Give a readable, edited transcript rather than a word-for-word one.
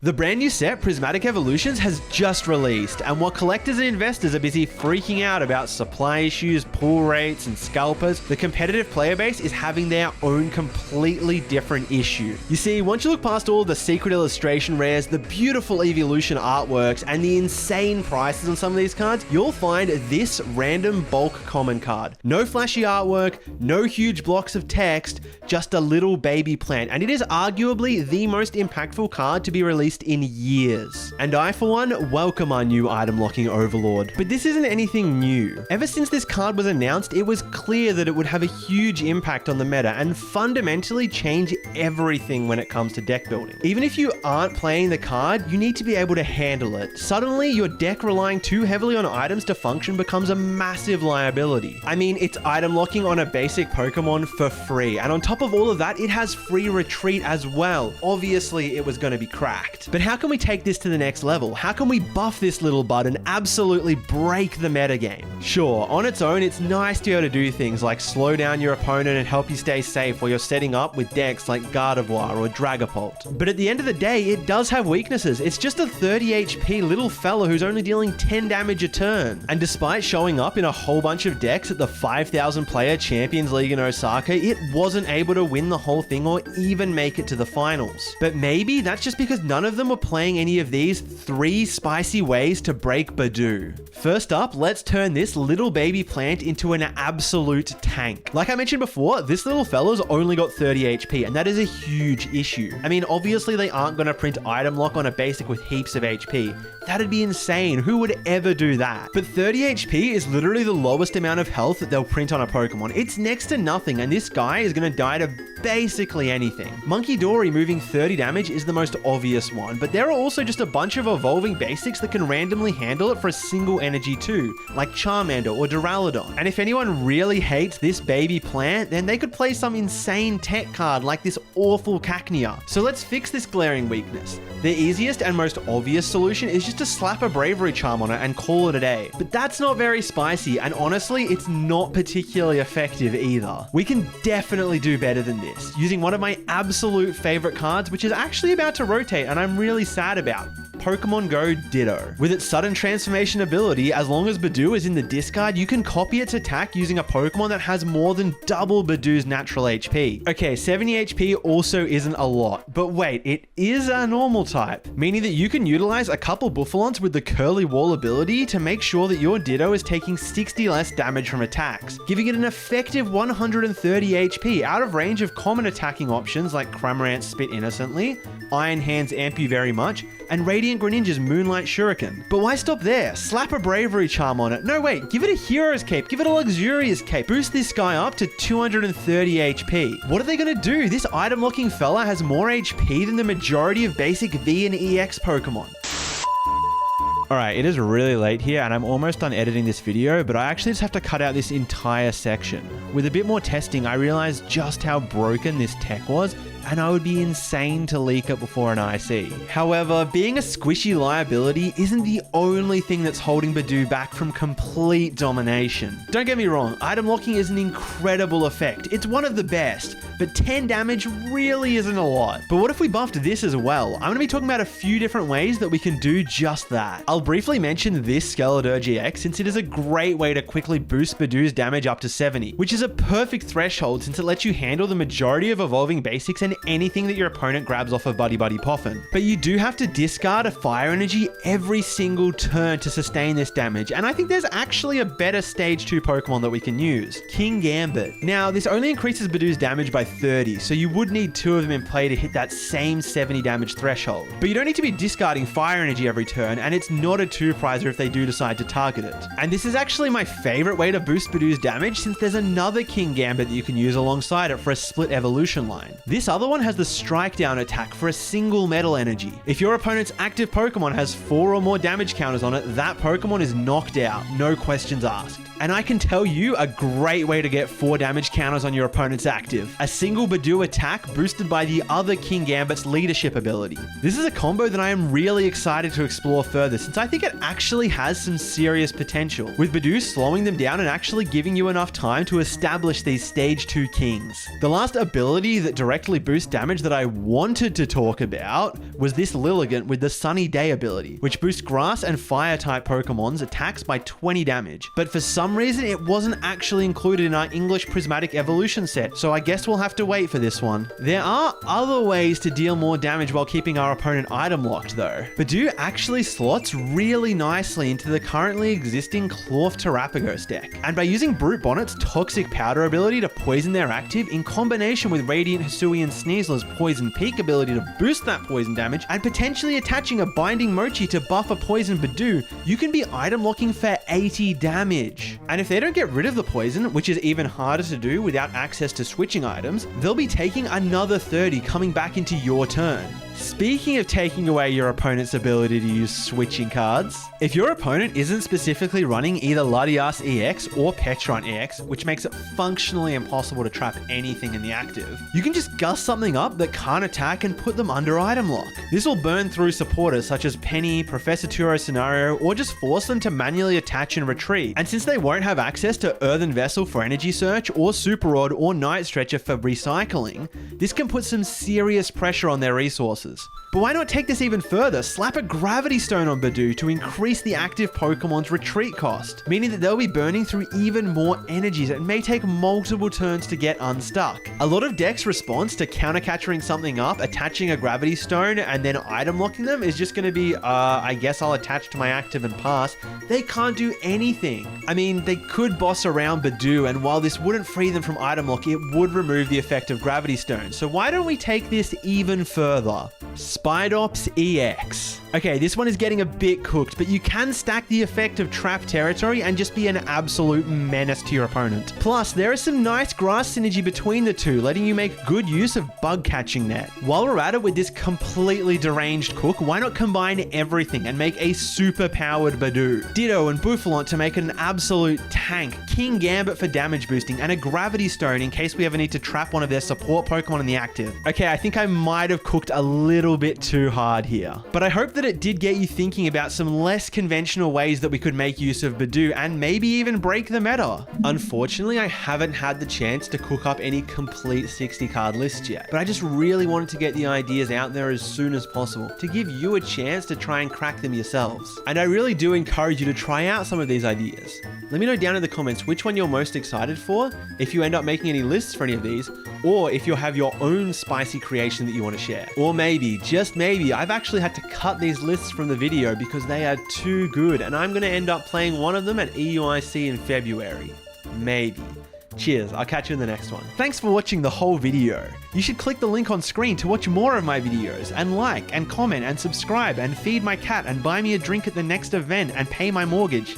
The brand new set, Prismatic Evolutions, has just released, and while collectors and investors are busy freaking out about supply issues, pull rates, and scalpers, the competitive player base is having their own completely different issue. You see, once you look past all the secret illustration rares, the beautiful evolution artworks, and the insane prices on some of these cards, you'll find this random bulk common card. No flashy artwork, no huge blocks of text, just a little baby plant, and it is arguably the most impactful card to be released in years. And I, for one, welcome our new item locking overlord. But this isn't anything new. Ever since this card was announced, it was clear that it would have a huge impact on the meta and fundamentally change everything when it comes to deck building. Even if you aren't playing the card, you need to be able to handle it. Suddenly, your deck relying too heavily on items to function becomes a massive liability. I mean, it's item locking on a basic Pokemon for free, and on top of all of that, it has free retreat as well. Obviously, it was going to be cracked. But how can we take this to the next level? How can we buff this little bud and absolutely break the metagame? Sure, on its own, it's nice to be able to do things like slow down your opponent and help you stay safe while you're setting up with decks like Gardevoir or Dragapult. But at the end of the day, it does have weaknesses. It's just a 30 HP little fella who's only dealing 10 damage a turn. And despite showing up in a whole bunch of decks at the 5,000 player Champions League in Osaka, it wasn't able to win the whole thing or even make it to the finals. But maybe that's just because none of them were playing any of these 3 spicy ways to break Budew. First up, let's turn this little baby plant into an absolute tank. Like I mentioned before, this little fella's only got 30 HP, and that is a huge issue. I mean, obviously they aren't going to print item lock on a basic with heaps of HP. That'd be insane. Who would ever do that? But 30 HP is literally the lowest amount of health that they'll print on a Pokemon. It's next to nothing, and this guy is going to die to basically anything. Monkey Dory moving 30 damage is the most obvious one, but there are also just a bunch of evolving basics that can randomly handle it for a single energy too, like Charmander or Duraludon. And if anyone really hates this baby plant, then they could play some insane tech card like this awful Cacnea. So let's fix this glaring weakness. The easiest and most obvious solution is just to slap a Bravery Charm on it and call it a day. But that's not very spicy, and honestly, it's not particularly effective either. We can definitely do better than this, using one of my absolute favorite cards, which is actually about to rotate and I'm really sad about. Pokemon Go Ditto. With its sudden transformation ability, as long as Budew is in the discard, you can copy its attack using a Pokemon that has more than double Budew's natural HP. Okay, 70 HP also isn't a lot, but wait, it is a normal type, meaning that you can utilize a couple Buffalons with the Curly Wall ability to make sure that your Ditto is taking 60 less damage from attacks, giving it an effective 130 HP out of range of common attacking options like Cramorant Spit Innocently, Iron Hands Amp You Very Much, and Radiant Greninja's Moonlight Shuriken. But why stop there? Slap a Bravery Charm on it. No, wait, give it a Hero's Cape, give it a Luxurious Cape, boost this guy up to 230 HP. What are they gonna do? This item locking fella has more HP than the majority of basic V and EX Pokemon. Alright, it is really late here and I'm almost done editing this video, but I actually just have to cut out this entire section. With a bit more testing, I realized just how broken this tech was, and I would be insane to leak it before an IC. However, being a squishy liability isn't the only thing that's holding Budew back from complete domination. Don't get me wrong, item locking is an incredible effect. It's one of the best, but 10 damage really isn't a lot. But what if we buffed this as well? I'm going to be talking about a few different ways that we can do just that. I'll briefly mention this Skeletor GX since it is a great way to quickly boost Budew's damage up to 70, which is a perfect threshold since it lets you handle the majority of evolving basics and anything that your opponent grabs off of Buddy Buddy Poffin. But you do have to discard a fire energy every single turn to sustain this damage, and I think there's actually a better stage 2 Pokemon that we can use, King Gambit. Now, this only increases Budew's damage by 30, so you would need 2 of them in play to hit that same 70 damage threshold. But you don't need to be discarding fire energy every turn, and it's not a 2-prizer if they do decide to target it. And this is actually my favorite way to boost Budew's damage since there's another King Gambit that you can use alongside it for a split evolution line. This other one has the strike down attack for a single metal energy. If your opponent's active Pokemon has 4 or more damage counters on it, that Pokemon is knocked out, no questions asked. And I can tell you a great way to get 4 damage counters on your opponent's active. A single Budew attack boosted by the other King Gambit's leadership ability. This is a combo that I am really excited to explore further since I think it actually has some serious potential, with Budew slowing them down and actually giving you enough time to establish these stage 2 kings. The last ability that directly boosts damage that I wanted to talk about was this Lilligant with the Sunny Day ability, which boosts grass and fire type Pokemon's attacks by 20 damage. But for some reason, it wasn't actually included in our English Prismatic Evolution set, so I guess we'll have to wait for this one. There are other ways to deal more damage while keeping our opponent item locked though. Budew actually slots really nicely into the currently existing Cloth Terrapagos deck, and by using Brute Bonnet's Toxic Powder ability to poison their active in combination with Radiant Hisui and Sneasler's Poison Peak ability to boost that poison damage, and potentially attaching a Binding Mochi to buff a poison Budew, you can be item locking for 80 damage. And if they don't get rid of the poison, which is even harder to do without access to switching items, they'll be taking another 30 coming back into your turn. Speaking of taking away your opponent's ability to use switching cards, if your opponent isn't specifically running either Latias EX or Petron EX, which makes it functionally impossible to trap anything in the active, you can just gust something up that can't attack and put them under item lock. This will burn through supporters such as Penny, Professor Turo Scenario, or just force them to manually attach and retreat. And since they won't have access to Earthen Vessel for energy search or Super Rod or Night Stretcher for recycling, this can put some serious pressure on their resources. But why not take this even further? Slap a Gravity Stone on Budew to increase the active Pokemon's retreat cost, meaning that they'll be burning through even more energies and may take multiple turns to get unstuck. A lot of decks' response to counter-catching something up, attaching a Gravity Stone, and then item locking them is just going to be, I guess I'll attach to my active and pass. They can't do anything. I mean, they could boss around Budew, and while this wouldn't free them from item lock, it would remove the effect of Gravity Stone. So why don't we take this even further? Spidops EX. Okay, this one is getting a bit cooked, but you can stack the effect of Trap Territory and just be an absolute menace to your opponent. Plus, there is some nice grass synergy between the two, letting you make good use of Bug Catching Net. While we're at it with this completely deranged cook, why not combine everything and make a super powered Budew? Ditto and Bouffalont to make it an absolute tank, King Gambit for damage boosting, and a Gravity Stone in case we ever need to trap one of their support Pokemon in the active. Okay, I think I might have cooked a little bit too hard here, but I hope that it did get you thinking about some less conventional ways that we could make use of Budew and maybe even break the meta. Unfortunately, I haven't had the chance to cook up any complete 60 card lists yet, but I just really wanted to get the ideas out there as soon as possible to give you a chance to try and crack them yourselves. And I really do encourage you to try out some of these ideas. Let me know down in the comments which one you're most excited for, if you end up making any lists for any of these, or if you have your own spicy creation that you want to share. Or maybe, just maybe, I've actually had to cut these lists from the video because they are too good and I'm going to end up playing one of them at EUIC in February. Maybe. Cheers, I'll catch you in the next one. Thanks for watching the whole video. You should click the link on screen to watch more of my videos, and like and comment and subscribe and feed my cat and buy me a drink at the next event and pay my mortgage.